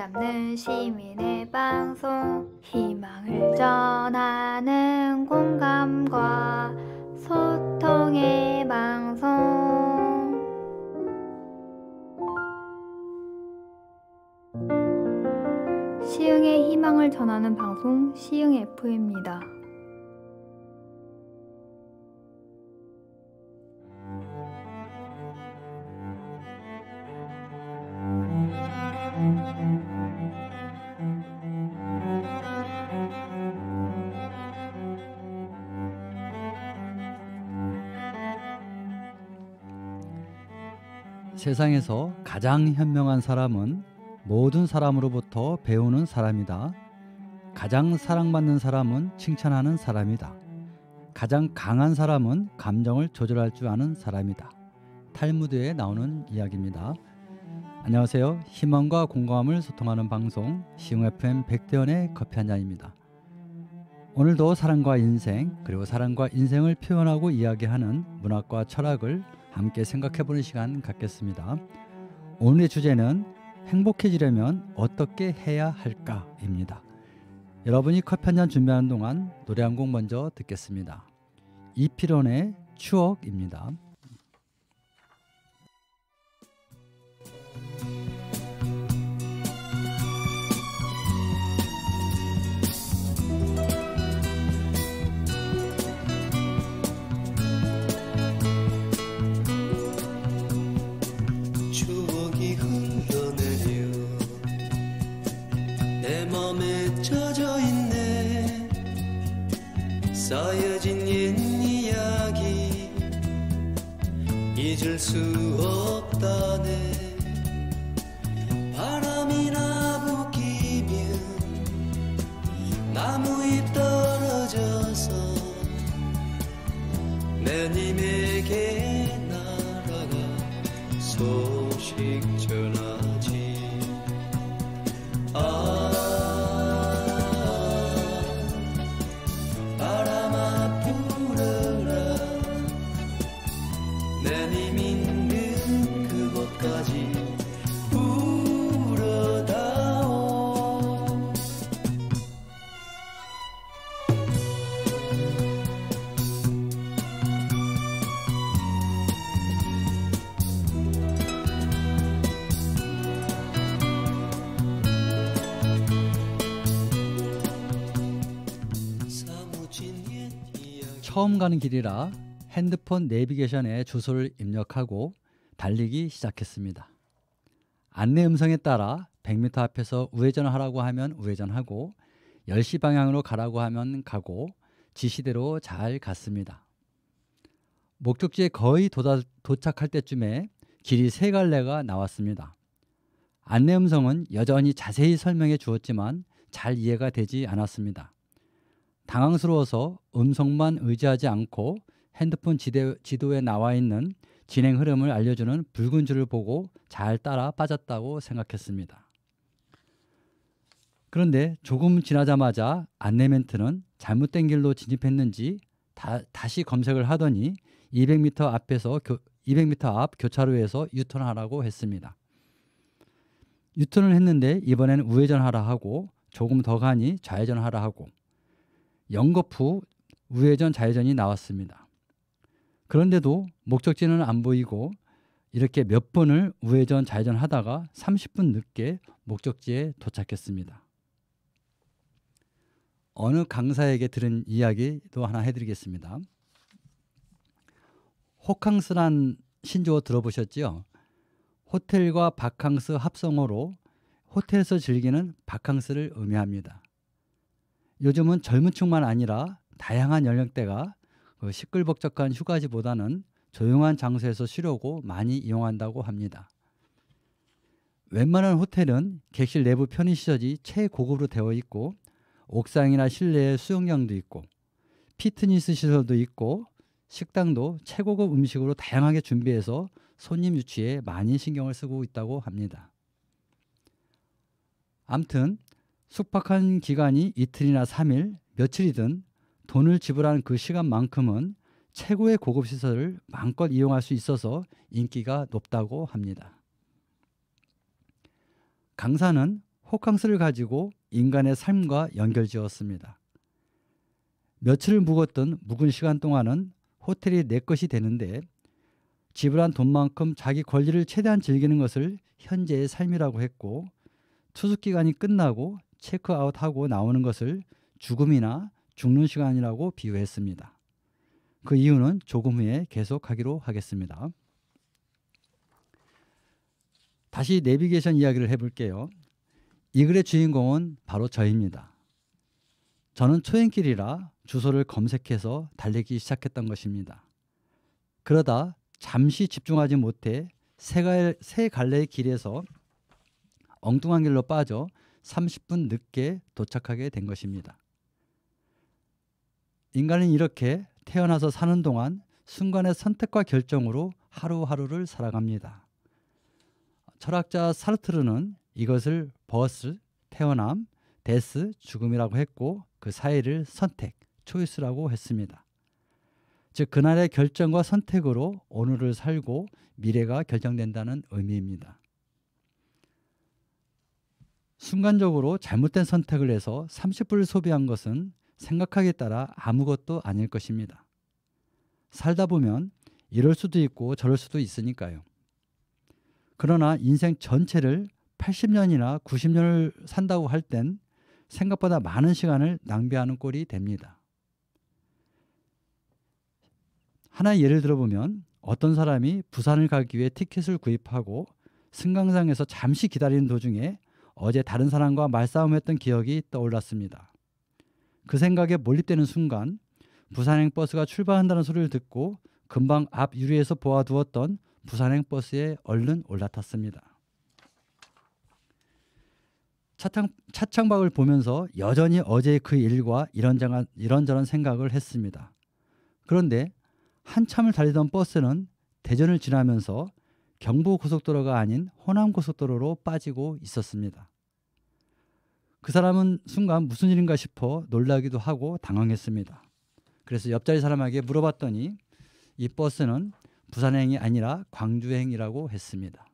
잡는 시민의 방송, 희망을 전하는 공감과 소통의 방송. 시흥의 희망을 전하는 방송, 시흥 FM입니다. 세상에서 가장 현명한 사람은 모든 사람으로부터 배우는 사람이다. 가장 사랑받는 사람은 칭찬하는 사람이다. 가장 강한 사람은 감정을 조절할 줄 아는 사람이다. 탈무드에 나오는 이야기입니다. 안녕하세요. 희망과 공감을 소통하는 방송 시흥 FM 백대현의 커피 한 잔입니다. 오늘도 사랑과 인생, 그리고 사랑과 인생을 표현하고 이야기하는 문학과 철학을 함께 생각해보는 시간 갖겠습니다. 오늘의 주제는 행복해지려면 어떻게 해야 할까입니다. 여러분이 커피 한 잔 준비하는 동안 노래 한 곡 먼저 듣겠습니다. 이필원의 추억입니다. 쌓여진 옛 이야기 잊을 수 없다네. 바람이나 부끼면 나무잎 떨어져서 내님에게 날아가 소식 전하지. 처음 가는 길이라 핸드폰 내비게이션에 주소를 입력하고 달리기 시작했습니다. 안내 음성에 따라 100m 앞에서 우회전하라고 하면 우회전하고 10시 방향으로 가라고 하면 가고 지시대로 잘 갔습니다. 목적지에 거의 도착할 때쯤에 길이 세 갈래가 나왔습니다. 안내 음성은 여전히 자세히 설명해 주었지만 잘 이해가 되지 않았습니다. 당황스러워서 음성만 의지하지 않고 핸드폰 지도에 나와 있는 진행 흐름을 알려주는 붉은 줄을 보고 잘 따라 빠졌다고 생각했습니다. 그런데 조금 지나자마자 안내 멘트는 잘못된 길로 진입했는지 다시 검색을 하더니 200m 앞 교차로에서 유턴하라고 했습니다. 유턴을 했는데 이번엔 우회전하라 하고 조금 더 가니 좌회전하라 하고 연거푸 우회전 좌회전이 나왔습니다. 그런데도 목적지는 안 보이고 이렇게 몇 번을 우회전 좌회전 하다가 30분 늦게 목적지에 도착했습니다. 어느 강사에게 들은 이야기도 하나 해드리겠습니다. 호캉스란 신조어 들어보셨죠? 호텔과 바캉스 합성어로 호텔에서 즐기는 바캉스를 의미합니다. 요즘은 젊은 층만 아니라 다양한 연령대가 시끌벅적한 휴가지보다는 조용한 장소에서 쉬려고 많이 이용한다고 합니다. 웬만한 호텔은 객실 내부 편의시설이 최고급으로 되어 있고 옥상이나 실내에 수영장도 있고 피트니스 시설도 있고 식당도 최고급 음식으로 다양하게 준비해서 손님 유치에 많이 신경을 쓰고 있다고 합니다. 암튼 숙박한 기간이 이틀이나 3일, 며칠이든 돈을 지불한 그 시간만큼은 최고의 고급 시설을 마음껏 이용할 수 있어서 인기가 높다고 합니다. 강사는 호캉스를 가지고 인간의 삶과 연결지었습니다. 며칠을 묵었던 묵은 시간 동안은 호텔이 내 것이 되는데 지불한 돈만큼 자기 권리를 최대한 즐기는 것을 현재의 삶이라고 했고, 투숙기간이 끝나고 체크아웃하고 나오는 것을 죽음이나 죽는 시간이라고 비유했습니다. 그 이유는 조금 후에 계속하기로 하겠습니다. 다시 내비게이션 이야기를 해볼게요. 이 글의 주인공은 바로 저입니다. 저는 초행길이라 주소를 검색해서 달리기 시작했던 것입니다. 그러다 잠시 집중하지 못해 세 갈래의 길에서 엉뚱한 길로 빠져 30분 늦게 도착하게 된 것입니다. 인간은 이렇게 태어나서 사는 동안 순간의 선택과 결정으로 하루하루를 살아갑니다. 철학자 사르트르는 이것을 버스, 태어남, 데스, 죽음이라고 했고, 그 사이를 선택, 초이스라고 했습니다. 즉 그날의 결정과 선택으로 오늘을 살고 미래가 결정된다는 의미입니다. 순간적으로 잘못된 선택을 해서 30분을 소비한 것은 생각하기에 따라 아무것도 아닐 것입니다. 살다 보면 이럴 수도 있고 저럴 수도 있으니까요. 그러나 인생 전체를 80년이나 90년을 산다고 할 땐 생각보다 많은 시간을 낭비하는 꼴이 됩니다. 하나의 예를 들어보면 어떤 사람이 부산을 가기 위해 티켓을 구입하고 승강장에서 잠시 기다리는 도중에 어제 다른 사람과 말싸움했던 기억이 떠올랐습니다. 그 생각에 몰입되는 순간 부산행 버스가 출발한다는 소리를 듣고 금방 앞 유리에서 보아두었던 부산행 버스에 얼른 올라탔습니다. 차창밖을 보면서 여전히 어제의 그 일과 이런저런 생각을 했습니다. 그런데 한참을 달리던 버스는 대전을 지나면서 경부고속도로가 아닌 호남고속도로로 빠지고 있었습니다. 그 사람은 순간 무슨 일인가 싶어 놀라기도 하고 당황했습니다. 그래서 옆자리 사람에게 물어봤더니 이 버스는 부산행이 아니라 광주행이라고 했습니다.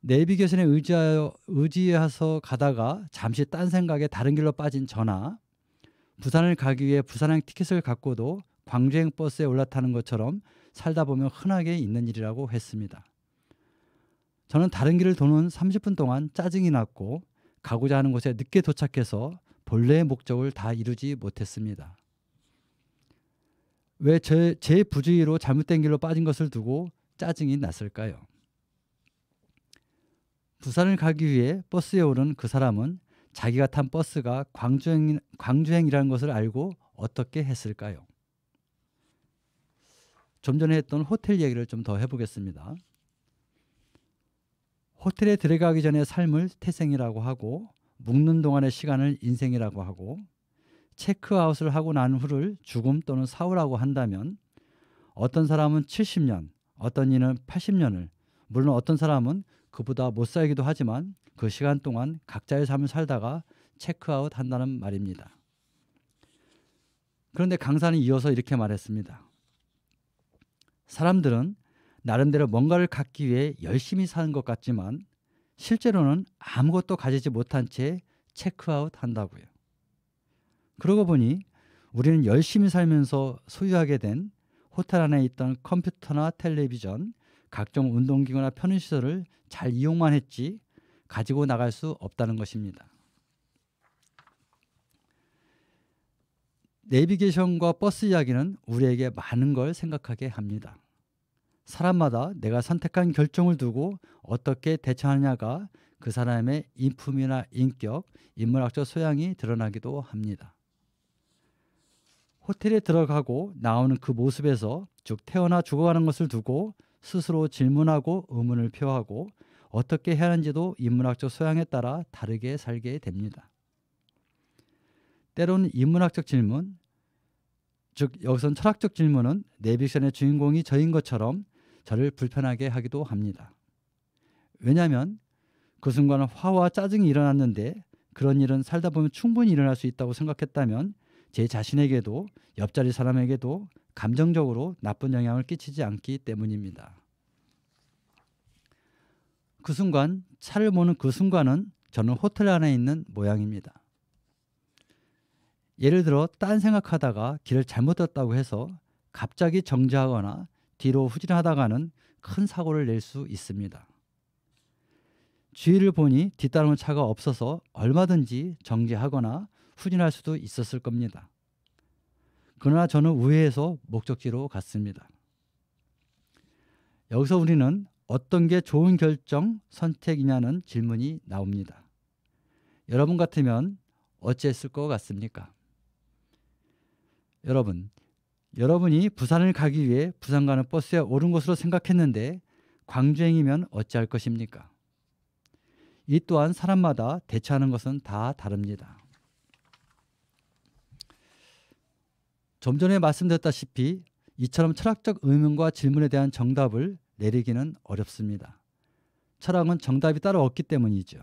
내비게이션에 의지해서 가다가 잠시 딴 생각에 다른 길로 빠진 저나 부산을 가기 위해 부산행 티켓을 갖고도 광주행 버스에 올라타는 것처럼 살다 보면 흔하게 있는 일이라고 했습니다. 저는 다른 길을 도는 30분 동안 짜증이 났고 가고자 하는 곳에 늦게 도착해서 본래의 목적을 다 이루지 못했습니다. 왜 제 부주의로 잘못된 길로 빠진 것을 두고 짜증이 났을까요? 부산을 가기 위해 버스에 오른 그 사람은 자기가 탄 버스가 광주행이라는 것을 알고 어떻게 했을까요? 좀 전에 했던 호텔 얘기를 좀 더 해보겠습니다. 호텔에 들어가기 전의 삶을 태생이라고 하고 묵는 동안의 시간을 인생이라고 하고 체크아웃을 하고 난 후를 죽음 또는 사후라고 한다면 어떤 사람은 70년, 어떤 이는 80년을, 물론 어떤 사람은 그보다 못 살기도 하지만 그 시간 동안 각자의 삶을 살다가 체크아웃 한다는 말입니다. 그런데 강사는 이어서 이렇게 말했습니다. 사람들은 나름대로 뭔가를 갖기 위해 열심히 사는 것 같지만 실제로는 아무것도 가지지 못한 채 체크아웃 한다고요. 그러고 보니 우리는 열심히 살면서 소유하게 된 호텔 안에 있던 컴퓨터나 텔레비전, 각종 운동기구나 편의시설을 잘 이용만 했지 가지고 나갈 수 없다는 것입니다. 내비게이션과 버스 이야기는 우리에게 많은 걸 생각하게 합니다. 사람마다 내가 선택한 결정을 두고 어떻게 대처하느냐가 그 사람의 인품이나 인격, 인문학적 소양이 드러나기도 합니다. 호텔에 들어가고 나오는 그 모습에서 즉 태어나 죽어가는 것을 두고 스스로 질문하고 의문을 표하고 어떻게 해야 하는지도 인문학적 소양에 따라 다르게 살게 됩니다. 때로는 인문학적 질문, 즉 여기선 철학적 질문은 내비게이션의 주인공이 저인 것처럼 저를 불편하게 하기도 합니다. 왜냐하면 그 순간 화와 짜증이 일어났는데 그런 일은 살다 보면 충분히 일어날 수 있다고 생각했다면 제 자신에게도 옆자리 사람에게도 감정적으로 나쁜 영향을 끼치지 않기 때문입니다. 그 순간, 차를 모는 그 순간은 저는 호텔 안에 있는 모양입니다. 예를 들어 딴 생각하다가 길을 잘못 들었다고 해서 갑자기 정지하거나 뒤로 후진하다가는 큰 사고를 낼 수 있습니다. 주위를 보니 뒤따르는 차가 없어서 얼마든지 정지하거나 후진할 수도 있었을 겁니다. 그러나 저는 우회해서 목적지로 갔습니다. 여기서 우리는 어떤 게 좋은 결정, 선택이냐는 질문이 나옵니다. 여러분 같으면 어찌했을 것 같습니까? 여러분이 부산을 가기 위해 부산 가는 버스에 오른 것으로 생각했는데 광주행이면 어찌할 것입니까? 이 또한 사람마다 대처하는 것은 다 다릅니다. 좀 전에 말씀드렸다시피 이처럼 철학적 의문과 질문에 대한 정답을 내리기는 어렵습니다. 철학은 정답이 따로 없기 때문이죠.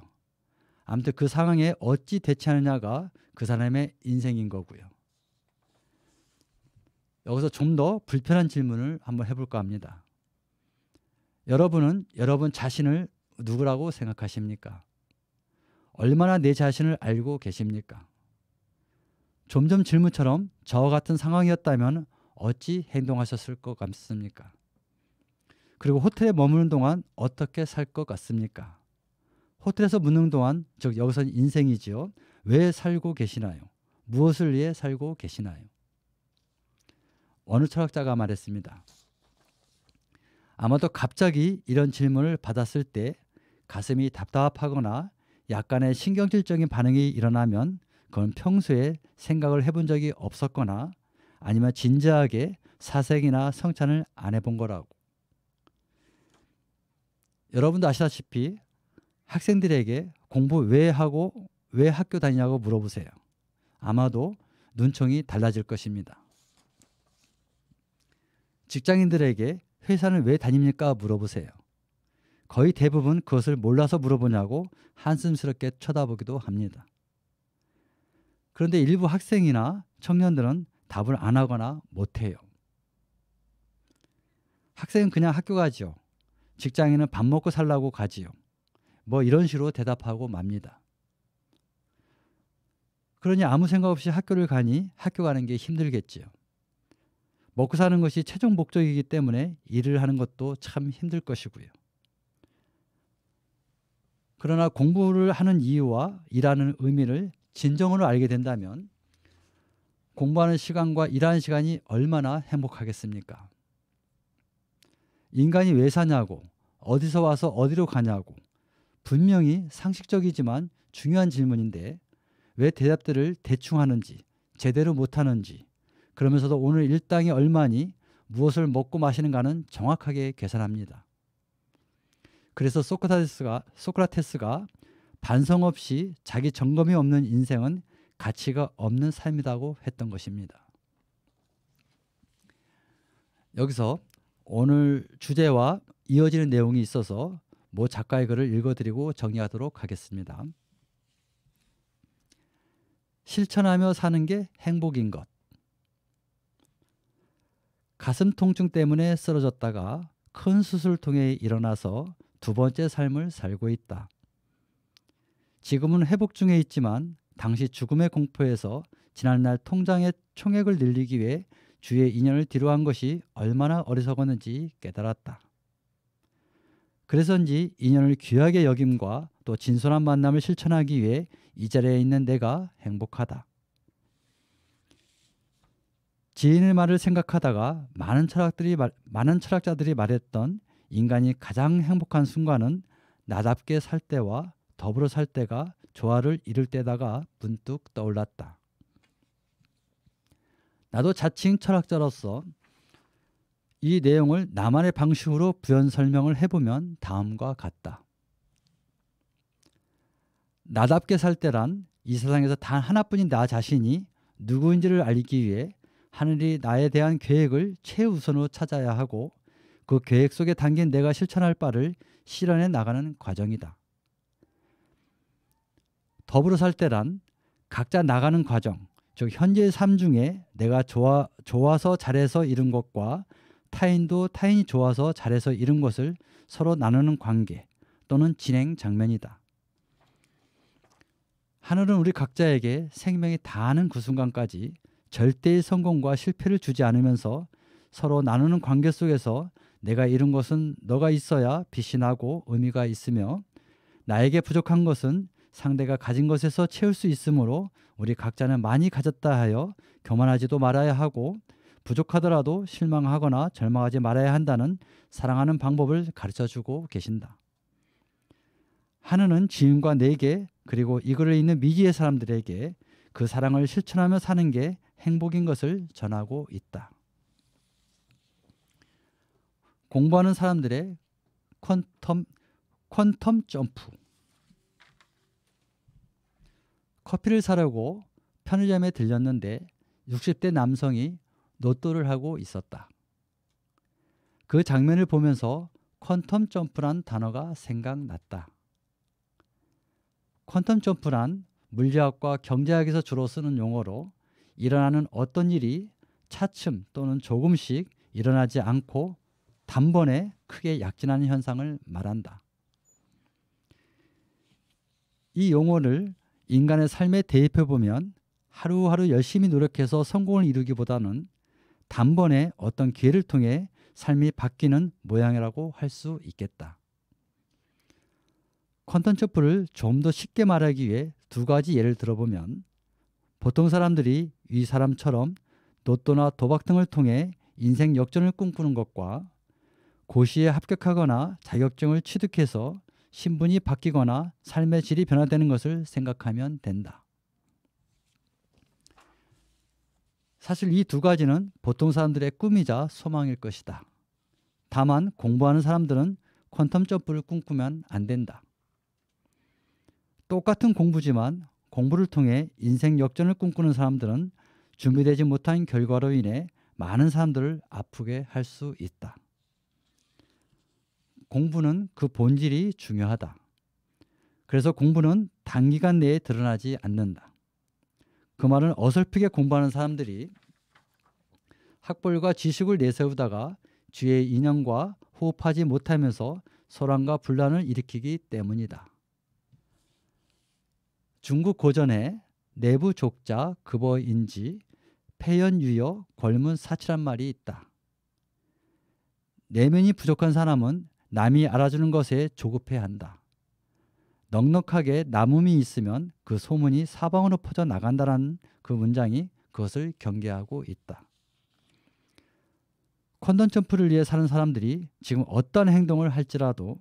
아무튼 그 상황에 어찌 대처하느냐가 그 사람의 인생인 거고요. 여기서 좀 더 불편한 질문을 한번 해볼까 합니다. 여러분은 여러분 자신을 누구라고 생각하십니까? 얼마나 내 자신을 알고 계십니까? 좀 전 질문처럼 저와 같은 상황이었다면 어찌 행동하셨을 것 같습니까? 그리고 호텔에 머무는 동안 어떻게 살 것 같습니까? 호텔에서 묵는 동안, 즉 여기서는 인생이지요. 왜 살고 계시나요? 무엇을 위해 살고 계시나요? 어느 철학자가 말했습니다. 아마도 갑자기 이런 질문을 받았을 때 가슴이 답답하거나 약간의 신경질적인 반응이 일어나면 그건 평소에 생각을 해본 적이 없었거나 아니면 진지하게 사색이나 성찬을 안 해본 거라고. 여러분도 아시다시피 학생들에게 공부 왜 하고 왜 학교 다니냐고 물어보세요. 아마도 눈총이 달라질 것입니다. 직장인들에게 회사는 왜 다닙니까? 물어보세요. 거의 대부분 그것을 몰라서 물어보냐고 한숨스럽게 쳐다보기도 합니다. 그런데 일부 학생이나 청년들은 답을 안 하거나 못해요. 학생은 그냥 학교 가지요. 직장인은 밥 먹고 살라고 가지요. 뭐 이런 식으로 대답하고 맙니다. 그러니 아무 생각 없이 학교를 가니 학교 가는 게 힘들겠지요. 먹고 사는 것이 최종 목적이기 때문에 일을 하는 것도 참 힘들 것이고요. 그러나 공부를 하는 이유와 일하는 의미를 진정으로 알게 된다면 공부하는 시간과 일하는 시간이 얼마나 행복하겠습니까? 인간이 왜 사냐고, 어디서 와서 어디로 가냐고, 분명히 상식적이지만 중요한 질문인데 왜 대답들을 대충 하는지, 제대로 못하는지, 그러면서도 오늘 일당이 얼마니, 무엇을 먹고 마시는가는 정확하게 계산합니다. 그래서 소크라테스가 반성 없이 자기 점검이 없는 인생은 가치가 없는 삶이라고 했던 것입니다. 여기서 오늘 주제와 이어지는 내용이 있어서 모 작가의 글을 읽어드리고 정리하도록 하겠습니다. 실천하며 사는 게 행복인 것. 가슴 통증 때문에 쓰러졌다가 큰 수술을 통해 일어나서 두 번째 삶을 살고 있다. 지금은 회복 중에 있지만 당시 죽음의 공포에서 지난날 통장의 총액을 늘리기 위해 주의 인연을 뒤로한 것이 얼마나 어리석었는지 깨달았다. 그래서인지 인연을 귀하게 여김과 또 진솔한 만남을 실천하기 위해 이 자리에 있는 내가 행복하다. 지인의 말을 생각하다가 많은 철학자들이 말했던 인간이 가장 행복한 순간은 나답게 살 때와 더불어 살 때가 조화를 이룰 때다가 문득 떠올랐다. 나도 자칭 철학자로서 이 내용을 나만의 방식으로 부연 설명을 해보면 다음과 같다. 나답게 살 때란 이 세상에서 단 하나뿐인 나 자신이 누구인지를 알기 위해 하늘이 나에 대한 계획을 최우선으로 찾아야 하고 그 계획 속에 담긴 내가 실천할 바를 실현해 나가는 과정이다. 더불어 살 때란 각자 나가는 과정, 즉 현재의 삶 중에 내가 좋아서 잘해서 이룬 것과 타인도 타인이 좋아서 잘해서 이룬 것을 서로 나누는 관계, 또는 진행 장면이다. 하늘은 우리 각자에게 생명이 다하는 그 순간까지 절대의 성공과 실패를 주지 않으면서 서로 나누는 관계 속에서 내가 이룬 것은 너가 있어야 빛이 나고 의미가 있으며 나에게 부족한 것은 상대가 가진 것에서 채울 수 있으므로 우리 각자는 많이 가졌다 하여 교만하지도 말아야 하고 부족하더라도 실망하거나 절망하지 말아야 한다는 사랑하는 방법을 가르쳐주고 계신다. 하느는 지인과 내게 그리고 이 글을 읽는 미지의 사람들에게 그 사랑을 실천하며 사는 게 행복인 것을 전하고 있다. 공부하는 사람들의 퀀텀 점프. 커피를 사려고 편의점에 들렸는데 60대 남성이 노또를 하고 있었다. 그 장면을 보면서 퀀텀 점프란 단어가 생각났다. 퀀텀 점프란 물리학과 경제학에서 주로 쓰는 용어로 일어나는 어떤 일이 차츰 또는 조금씩 일어나지 않고 단번에 크게 약진하는 현상을 말한다. 이 용어를 인간의 삶에 대입해 보면 하루하루 열심히 노력해서 성공을 이루기보다는 단번에 어떤 기회를 통해 삶이 바뀌는 모양이라고 할 수 있겠다. 퀀텀 점프를 좀 더 쉽게 말하기 위해 두 가지 예를 들어보면 보통 사람들이 이 사람처럼 로또나 도박 등을 통해 인생 역전을 꿈꾸는 것과 고시에 합격하거나 자격증을 취득해서 신분이 바뀌거나 삶의 질이 변화되는 것을 생각하면 된다. 사실 이 두 가지는 보통 사람들의 꿈이자 소망일 것이다. 다만 공부하는 사람들은 퀀텀 점프를 꿈꾸면 안 된다. 똑같은 공부지만 공부를 통해 인생 역전을 꿈꾸는 사람들은 준비되지 못한 결과로 인해 많은 사람들을 아프게 할 수 있다. 공부는 그 본질이 중요하다. 그래서 공부는 단기간 내에 드러나지 않는다. 그 말은 어설프게 공부하는 사람들이 학벌과 지식을 내세우다가 주위의 인연과 호흡하지 못하면서 소란과 분란을 일으키기 때문이다. 중국 고전에 내부 족자 급어인지 폐연유여 궐문사치란 말이 있다. 내면이 부족한 사람은 남이 알아주는 것에 조급해야 한다. 넉넉하게 남음이 있으면 그 소문이 사방으로 퍼져 나간다는 그 문장이 그것을 경계하고 있다. 퀀텀 점프를 위해 사는 사람들이 지금 어떤 행동을 할지라도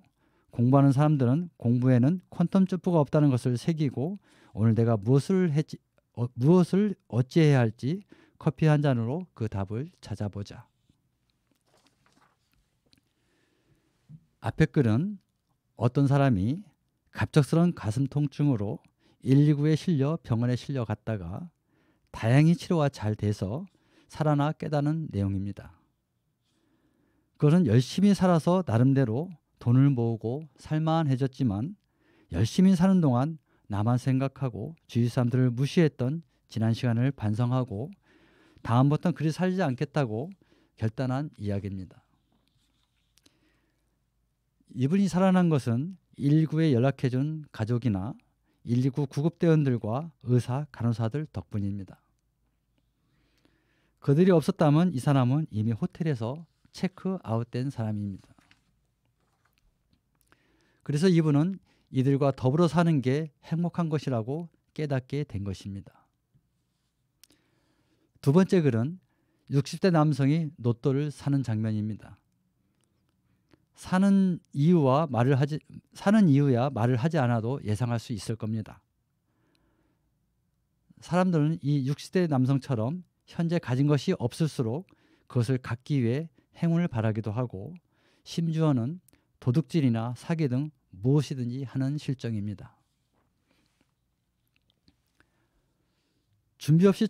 공부하는 사람들은 공부에는 퀀텀 점프가 없다는 것을 새기고 오늘 내가 무엇을 어찌해야 할지 커피 한 잔으로 그 답을 찾아보자. 앞에 글은 어떤 사람이 갑작스러운 가슴 통증으로 119에 실려 병원에 실려갔다가 다행히 치료가 잘 돼서 살아나 깨닫는 내용입니다. 그것은 열심히 살아서 나름대로 돈을 모으고 살만해졌지만 열심히 사는 동안 나만 생각하고 주위 사람들을 무시했던 지난 시간을 반성하고 다음부터는 그리 살지 않겠다고 결단한 이야기입니다. 이분이 살아난 것은 119에 연락해준 가족이나 119 구급대원들과 의사, 간호사들 덕분입니다. 그들이 없었다면 이 사람은 이미 호텔에서 체크아웃된 사람입니다. 그래서 이분은 이들과 더불어 사는 게 행복한 것이라고 깨닫게 된 것입니다. 두 번째 글은 60대 남성이 로또를 사는 장면입니다. 사는 이유야 말을 하지 않아도 예상할 수 있을 겁니다. 사람들은 이 60대 남성처럼 현재 가진 것이 없을수록 그것을 갖기 위해 행운을 바라기도 하고 심지어는 도둑질이나 사기 등 무엇이든지 하는 실정입니다. 준비 없이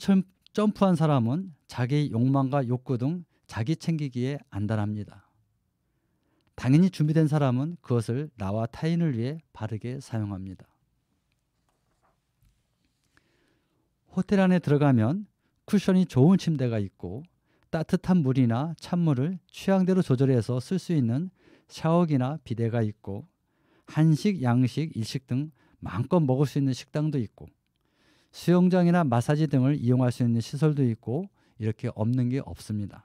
점프한 사람은 자기 욕망과 욕구 등 자기 챙기기에 안달합니다. 당연히 준비된 사람은 그것을 나와 타인을 위해 바르게 사용합니다. 호텔 안에 들어가면 쿠션이 좋은 침대가 있고 따뜻한 물이나 찬물을 취향대로 조절해서 쓸 수 있는 샤워기나 비데가 있고 한식, 양식, 일식 등 마음껏 먹을 수 있는 식당도 있고 수영장이나 마사지 등을 이용할 수 있는 시설도 있고 이렇게 없는 게 없습니다.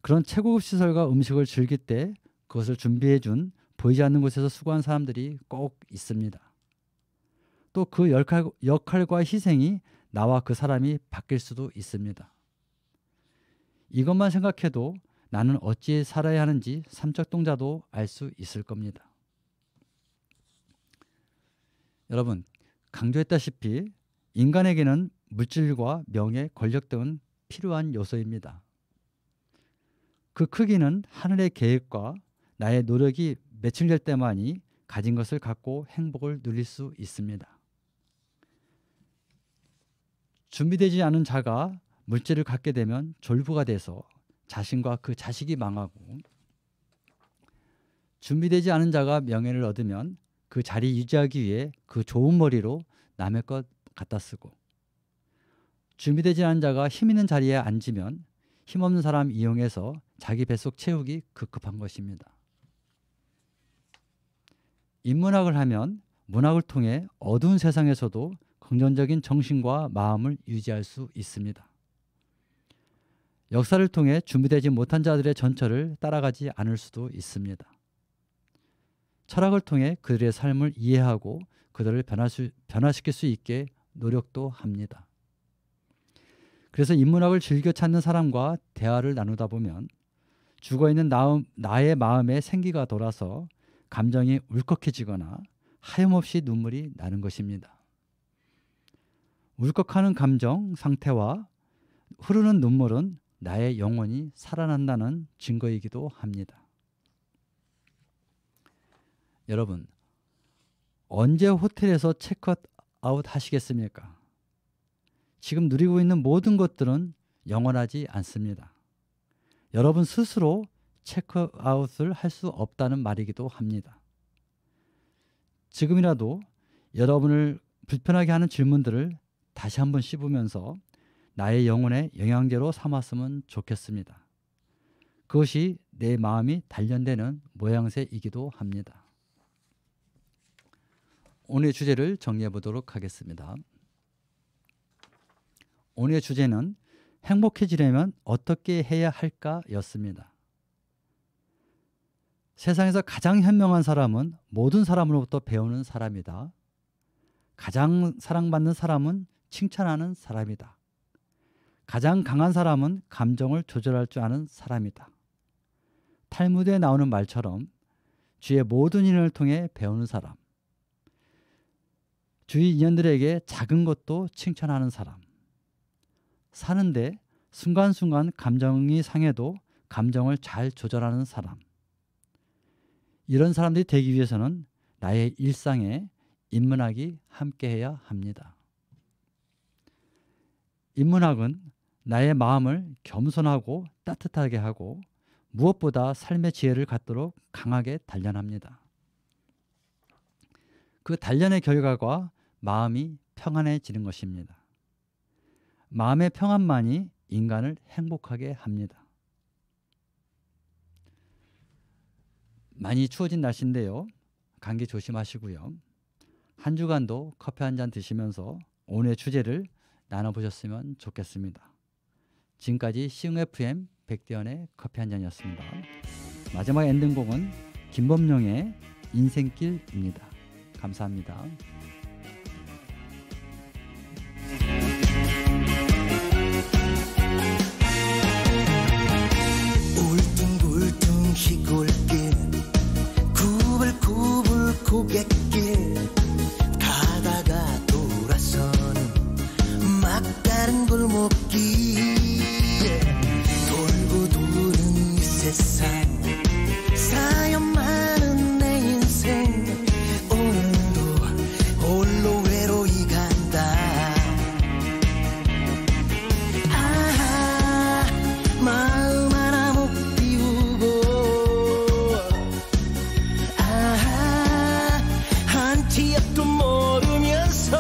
그런 최고급 시설과 음식을 즐길 때 그것을 준비해 준 보이지 않는 곳에서 수고한 사람들이 꼭 있습니다. 또 그 역할과 희생이 나와 그 사람이 바뀔 수도 있습니다. 이것만 생각해도 나는 어찌 살아야 하는지 삼척동자도 알 수 있을 겁니다. 여러분, 강조했다시피 인간에게는 물질과 명예, 권력 등은 필요한 요소입니다. 그 크기는 하늘의 계획과 나의 노력이 매칭될 때만이 가진 것을 갖고 행복을 누릴 수 있습니다. 준비되지 않은 자가 물질을 갖게 되면 졸부가 돼서 자신과 그 자식이 망하고, 준비되지 않은 자가 명예를 얻으면 그 자리 유지하기 위해 그 좋은 머리로 남의 것 갖다 쓰고, 준비되지 않은 자가 힘 있는 자리에 앉으면 힘없는 사람 이용해서 자기 뱃속 채우기 급급한 것입니다. 인문학을 하면 문학을 통해 어두운 세상에서도 긍정적인 정신과 마음을 유지할 수 있습니다. 역사를 통해 준비되지 못한 자들의 전철을 따라가지 않을 수도 있습니다. 철학을 통해 그들의 삶을 이해하고 그들을 변화시킬 수 있게 노력도 합니다. 그래서 인문학을 즐겨 찾는 사람과 대화를 나누다 보면 죽어있는 나의 마음에 생기가 돌아서 감정이 울컥해지거나 하염없이 눈물이 나는 것입니다. 울컥하는 감정 상태와 흐르는 눈물은 나의 영혼이 살아난다는 증거이기도 합니다. 여러분, 언제 호텔에서 체크아웃 하시겠습니까? 지금 누리고 있는 모든 것들은 영원하지 않습니다. 여러분 스스로 체크아웃을 할 수 없다는 말이기도 합니다. 지금이라도 여러분을 불편하게 하는 질문들을 다시 한번 씹으면서 나의 영혼의 영양제로 삼았으면 좋겠습니다. 그것이 내 마음이 단련되는 모양새이기도 합니다. 오늘의 주제를 정리해 보도록 하겠습니다. 오늘의 주제는 행복해지려면 어떻게 해야 할까 였습니다. 세상에서 가장 현명한 사람은 모든 사람으로부터 배우는 사람이다. 가장 사랑받는 사람은 칭찬하는 사람이다. 가장 강한 사람은 감정을 조절할 줄 아는 사람이다. 탈무드에 나오는 말처럼 주의 모든 인연을 통해 배우는 사람, 주위 인연들에게 작은 것도 칭찬하는 사람, 사는데 순간순간 감정이 상해도 감정을 잘 조절하는 사람, 이런 사람들이 되기 위해서는 나의 일상에 인문학이 함께해야 합니다. 인문학은 나의 마음을 겸손하고 따뜻하게 하고 무엇보다 삶의 지혜를 갖도록 강하게 단련합니다. 그 단련의 결과가 마음이 평안해지는 것입니다. 마음의 평안만이 인간을 행복하게 합니다. 많이 추워진 날씨인데요. 감기 조심하시고요. 한 주간도 커피 한 잔 드시면서 오늘의 주제를 나눠보셨으면 좋겠습니다. 지금까지 시흥FM 백대현의 커피 한 잔이었습니다. 마지막 엔딩곡은 김범용의 인생길입니다. 감사합니다. 울퉁불퉁 시골길 구불구불 고갯길 가다가 돌아서는 막다른 골목길 돌고 도는 이 세상 사연 많은 내 인생 오늘도 홀로 외로이 간다. 아하 마음 하나 못 비우고 아하 한치 앞도 모르면서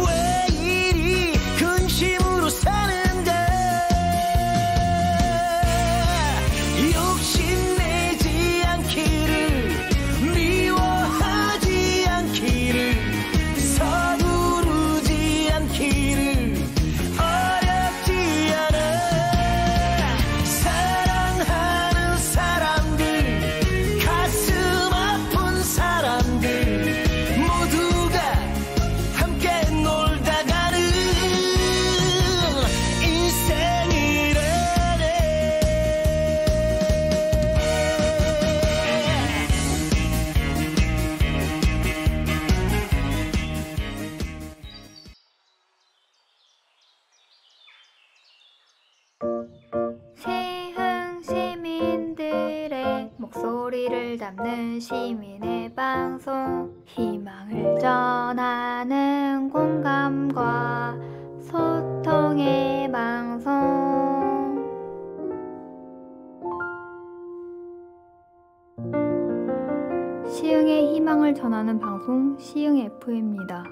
왜 이리 근심으로 사는가. 욕심내지 잡는 시민의 방송, 희망을 전하는 공감과 소통의 방송. 시흥의 희망을 전하는 방송, 시흥 FM입니다.